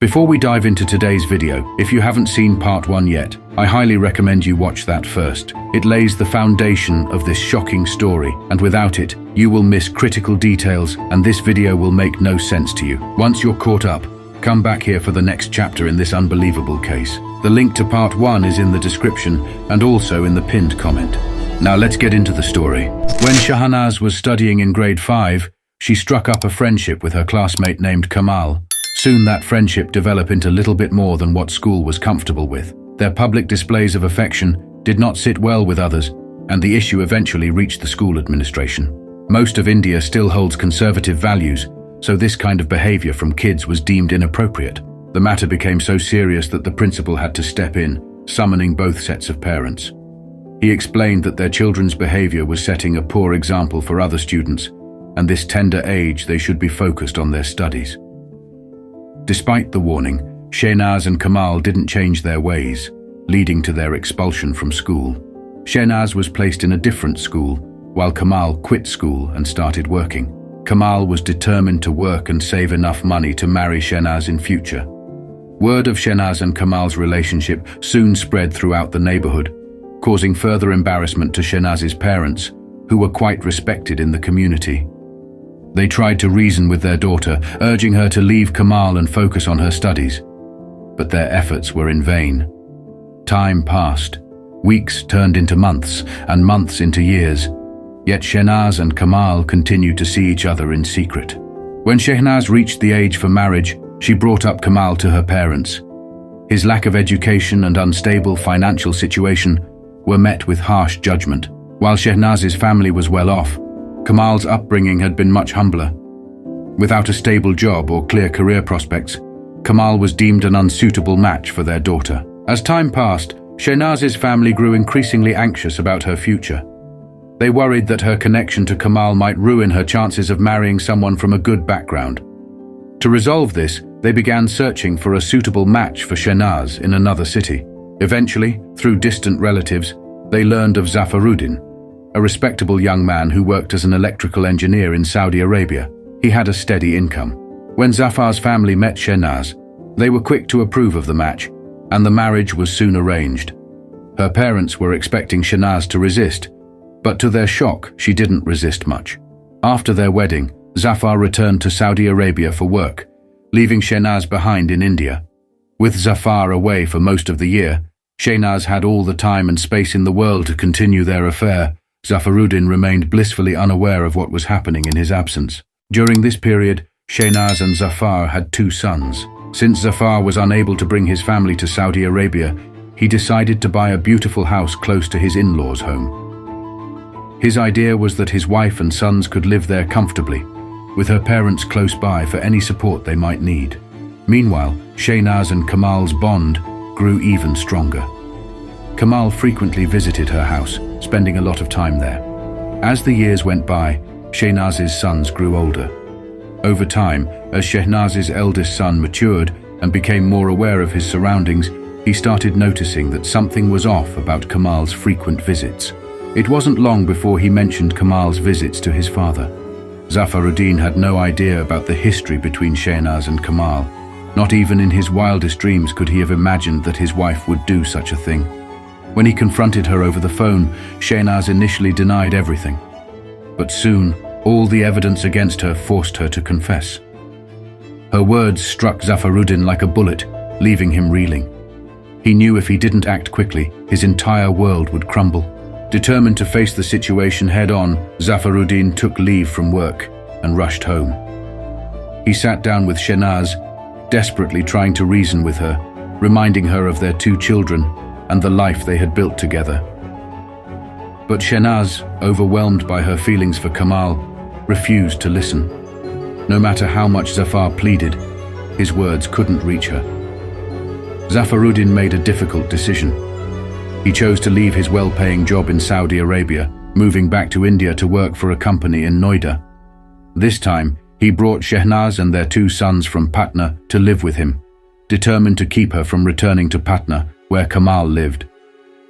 Before we dive into today's video, if you haven't seen part 1 yet, I highly recommend you watch that first. It lays the foundation of this shocking story, and without it, you will miss critical details and this video will make no sense to you. Once you're caught up, come back here for the next chapter in this unbelievable case. The link to part 1 is in the description and also in the pinned comment. Now let's get into the story. When Shehnaz was studying in grade 5, she struck up a friendship with her classmate named Kamal. Soon that friendship developed into little bit more than what school was comfortable with. Their public displays of affection did not sit well with others, and the issue eventually reached the school administration. Most of India still holds conservative values, so this kind of behavior from kids was deemed inappropriate. The matter became so serious that the principal had to step in, summoning both sets of parents. He explained that their children's behavior was setting a poor example for other students, and this tender age they should be focused on their studies. Despite the warning, Shehnaz and Kamal didn't change their ways, leading to their expulsion from school. Shehnaz was placed in a different school, while Kamal quit school and started working. Kamal was determined to work and save enough money to marry Shehnaz in future. Word of Shehnaz and Kamal's relationship soon spread throughout the neighborhood, causing further embarrassment to Shehnaz's parents, who were quite respected in the community. They tried to reason with their daughter, urging her to leave Kamal and focus on her studies. But their efforts were in vain. Time passed. Weeks turned into months, and months into years. Yet Shehnaz and Kamal continued to see each other in secret. When Shehnaz reached the age for marriage, she brought up Kamal to her parents. His lack of education and unstable financial situation were met with harsh judgment. While Shehnaz's family was well off, Kamal's upbringing had been much humbler. Without a stable job or clear career prospects, Kamal was deemed an unsuitable match for their daughter. As time passed, Shehnaz's family grew increasingly anxious about her future. They worried that her connection to Kamal might ruin her chances of marrying someone from a good background. To resolve this, they began searching for a suitable match for Shehnaz in another city. Eventually, through distant relatives, they learned of Zaffaruddin, a respectable young man who worked as an electrical engineer in Saudi Arabia. He had a steady income. When Zaffar's family met Shehnaz, they were quick to approve of the match, and the marriage was soon arranged. Her parents were expecting Shehnaz to resist, but to their shock, she didn't resist much. After their wedding, Zaffar returned to Saudi Arabia for work, leaving Shehnaz behind in India. With Zaffar away for most of the year, Shehnaz had all the time and space in the world to continue their affair. Zaffaruddin remained blissfully unaware of what was happening in his absence. During this period, Shehnaz and Zaffar had 2 sons. Since Zaffar was unable to bring his family to Saudi Arabia, he decided to buy a beautiful house close to his in-laws' home. His idea was that his wife and sons could live there comfortably, with her parents close by for any support they might need. Meanwhile, Shehnaz and Kamal's bond grew even stronger. Kamal frequently visited her house, spending a lot of time there. As the years went by, Shehnaz's sons grew older. Over time, as Shehnaz's eldest son matured and became more aware of his surroundings, he started noticing that something was off about Kamal's frequent visits. It wasn't long before he mentioned Kamal's visits to his father. Zaffaruddin had no idea about the history between Shehnaz and Kamal. Not even in his wildest dreams could he have imagined that his wife would do such a thing. When he confronted her over the phone, Shehnaz initially denied everything. But soon, all the evidence against her forced her to confess. Her words struck Zaffaruddin like a bullet, leaving him reeling. He knew if he didn't act quickly, his entire world would crumble. Determined to face the situation head-on, Zaffaruddin took leave from work and rushed home. He sat down with Shehnaz, desperately trying to reason with her, reminding her of their 2 children and the life they had built together. But Shehnaz, overwhelmed by her feelings for Kamal, refused to listen. No matter how much Zaffar pleaded, his words couldn't reach her. Zaffaruddin made a difficult decision. He chose to leave his well-paying job in Saudi Arabia, moving back to India to work for a company in Noida. This time, he brought Shehnaz and their 2 sons from Patna to live with him, determined to keep her from returning to Patna, where Kamal lived.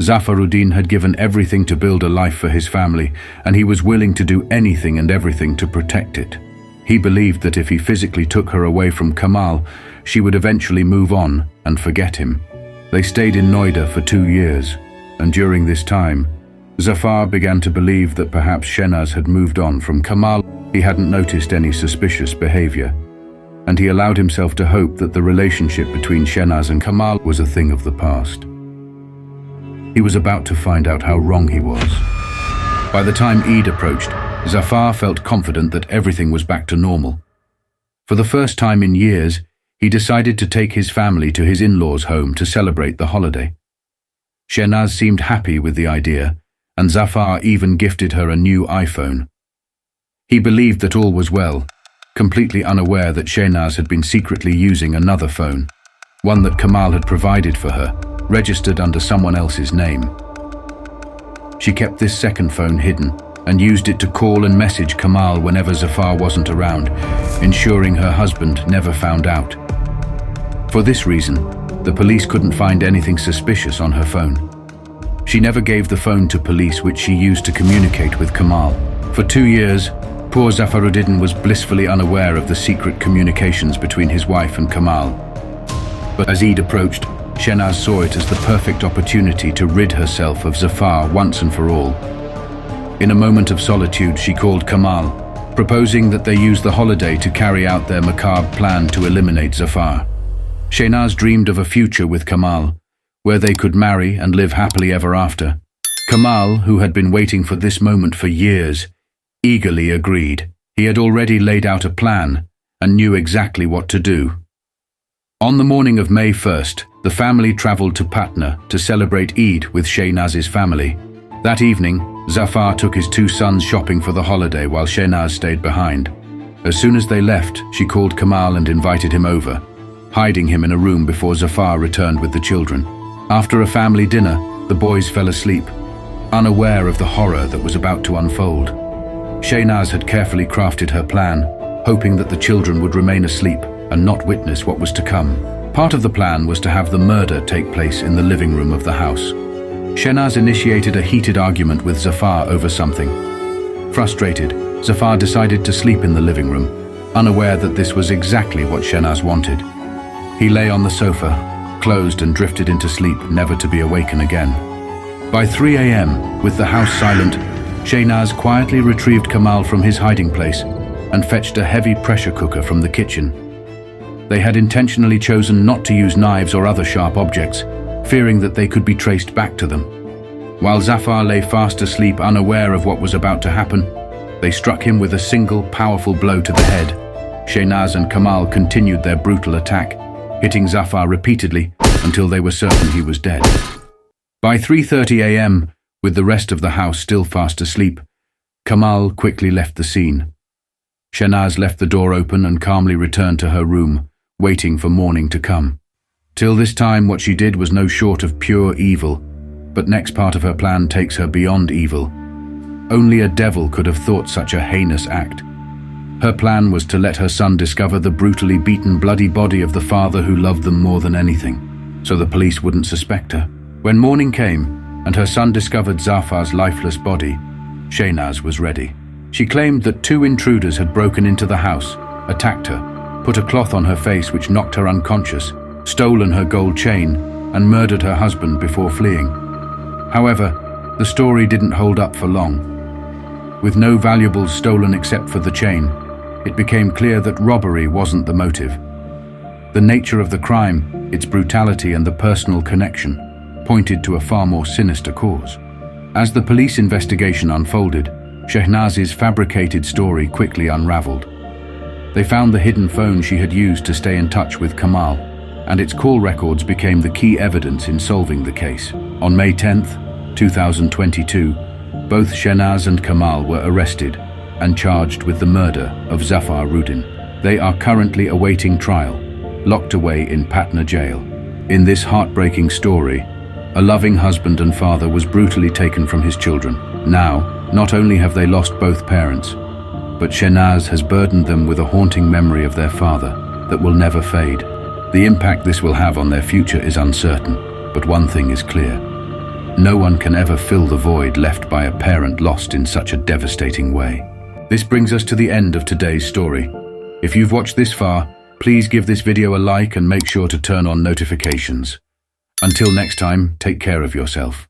Zaffaruddin had given everything to build a life for his family, and he was willing to do anything and everything to protect it. He believed that if he physically took her away from Kamal, she would eventually move on and forget him. They stayed in Noida for 2 years, and during this time, Zafar began to believe that perhaps Shehnaz had moved on from Kamal. He hadn't noticed any suspicious behavior, and he allowed himself to hope that the relationship between Shehnaz and Kamal was a thing of the past. He was about to find out how wrong he was. By the time Eid approached, Zafar felt confident that everything was back to normal. For the first time in years, he decided to take his family to his in-laws' home to celebrate the holiday. Shehnaz seemed happy with the idea, and Zafar even gifted her a new iPhone. He believed that all was well, completely unaware that Shehnaz had been secretly using another phone, one that Kamal had provided for her, registered under someone else's name. She kept this second phone hidden and used it to call and message Kamal whenever Zafar wasn't around, ensuring her husband never found out. For this reason, the police couldn't find anything suspicious on her phone. She never gave the phone to police, which she used to communicate with Kamal. For 2 years, poor Zaffaruddin was blissfully unaware of the secret communications between his wife and Kamal. But as Eid approached, Shehnaz saw it as the perfect opportunity to rid herself of Zafar once and for all. In a moment of solitude, she called Kamal, proposing that they use the holiday to carry out their macabre plan to eliminate Zafar. Shehnaz dreamed of a future with Kamal, where they could marry and live happily ever after. Kamal, who had been waiting for this moment for years, eagerly agreed. He had already laid out a plan and knew exactly what to do. On the morning of May 1st, the family traveled to Patna to celebrate Eid with Shehnaz's family. That evening, Zafar took his 2 sons shopping for the holiday while Shehnaz stayed behind. As soon as they left, she called Kamal and invited him over, hiding him in a room before Zafar returned with the children. After a family dinner, the boys fell asleep, unaware of the horror that was about to unfold. Shehnaz had carefully crafted her plan, hoping that the children would remain asleep and not witness what was to come. Part of the plan was to have the murder take place in the living room of the house. Shehnaz initiated a heated argument with Zafar over something. Frustrated, Zafar decided to sleep in the living room, unaware that this was exactly what Shehnaz wanted. He lay on the sofa, closed and drifted into sleep, never to be awakened again. By 3 a.m., with the house silent, Shehnaz quietly retrieved Kamal from his hiding place and fetched a heavy pressure cooker from the kitchen. They had intentionally chosen not to use knives or other sharp objects, fearing that they could be traced back to them. While Zafar lay fast asleep, unaware of what was about to happen, they struck him with a single powerful blow to the head. Shehnaz and Kamal continued their brutal attack, hitting Zafar repeatedly until they were certain he was dead. By 3:30 a.m., with the rest of the house still fast asleep, Kamal quickly left the scene. Shehnaz left the door open and calmly returned to her room, waiting for morning to come. Till this time, what she did was no short of pure evil, but next part of her plan takes her beyond evil. Only a devil could have thought such a heinous act. Her plan was to let her son discover the brutally beaten, bloody body of the father who loved them more than anything, so the police wouldn't suspect her. When morning came, and her son discovered Zafar's lifeless body, Shehnaz was ready. She claimed that 2 intruders had broken into the house, attacked her, put a cloth on her face which knocked her unconscious, stolen her gold chain, and murdered her husband before fleeing. However, the story didn't hold up for long. With no valuables stolen except for the chain, it became clear that robbery wasn't the motive. The nature of the crime, its brutality and the personal connection, pointed to a far more sinister cause. As the police investigation unfolded, Shehnaz's fabricated story quickly unraveled. They found the hidden phone she had used to stay in touch with Kamal, and its call records became the key evidence in solving the case. On May 10th, 2022, both Shehnaz and Kamal were arrested and charged with the murder of Zaffaruddin. They are currently awaiting trial, locked away in Patna jail. In this heartbreaking story, a loving husband and father was brutally taken from his children. Now, not only have they lost both parents, but Shehnaz has burdened them with a haunting memory of their father that will never fade. The impact this will have on their future is uncertain, but one thing is clear. No one can ever fill the void left by a parent lost in such a devastating way. This brings us to the end of today's story. If you've watched this far, please give this video a like and make sure to turn on notifications. Until next time, take care of yourself.